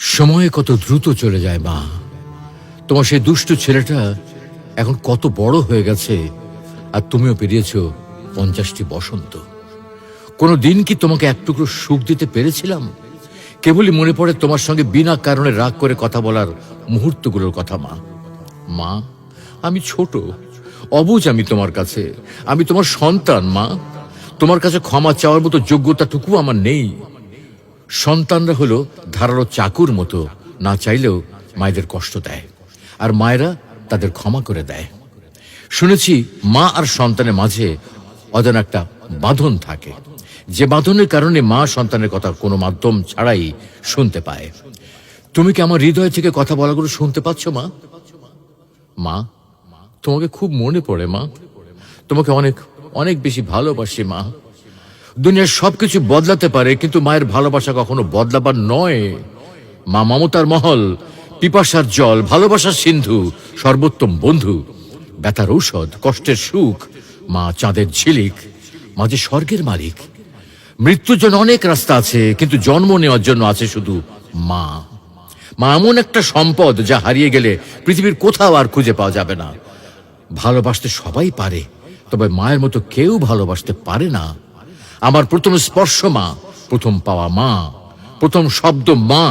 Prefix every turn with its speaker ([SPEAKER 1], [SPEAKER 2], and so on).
[SPEAKER 1] সময় কত দ্রুত চলে যায় মা। তোমার সেই দুষ্টু ছেলেটা এখন কত বড় হয়ে গেছে, আর তুমিও পেরিয়েছ 50টি বসন্ত। কোনো দিন কি তোমাকে এক টুকরো সুখ দিতে পেরেছিলাম? কেবলই মনে পড়ে তোমার সঙ্গে বিনা কারণে রাগ করে কথা বলার মুহূর্তগুলোর কথা। মা মা আমি ছোট, অবুঝ আমি তোমার কাছে। আমি তোমার সন্তান মা। তোমার কাছে ক্ষমা চাওয়ার মতো যোগ্যতাটুকু আমার নেই। সন্তানরা হলো ধারালো চাকুর মতো, না চাইলেও মায়েদের কষ্ট দেয়, আর মায়েরা তাদের ক্ষমা করে দেয়। শুনেছি মা আর সন্তানের মাঝে অজানা একটা বাঁধন থাকে, যে বাঁধনের কারণে মা সন্তানের কথা কোনো মাধ্যম ছাড়াই শুনতে পায়। তুমি কি আমার হৃদয় থেকে কথা বলাগুলো শুনতে পাচ্ছ মা? মা, তোমাকে খুব মনে পড়ে মা। তোমাকে অনেক অনেক বেশি ভালোবাসি মা। দুনিয়ার সবকিছু বদলাতে পারে, কিন্তু মায়ের ভালোবাসা কখনো বদলাবার নয়। মা মমতার মহল, পিপাসার জল, ভালোবাসার সিন্ধু, সর্বোত্তম বন্ধু, ব্যথার ঔষধ, কষ্টের সুখ। মা চাঁদের ঝিলিক, মা যে স্বর্গের মালিক। মৃত্যুর জন্য অনেক রাস্তা আছে, কিন্তু জন্ম নেওয়ার জন্য আছে শুধু মা। মা এমন একটা সম্পদ, যা হারিয়ে গেলে পৃথিবীর কোথাও আর খুঁজে পাওয়া যাবে না। ভালোবাসতে সবাই পারে, তবে মায়ের মতো কেউ ভালোবাসতে পারে না। আমার প্রথম স্পর্শ মা, প্রথম পাওয়া মা, প্রথম শব্দ মা।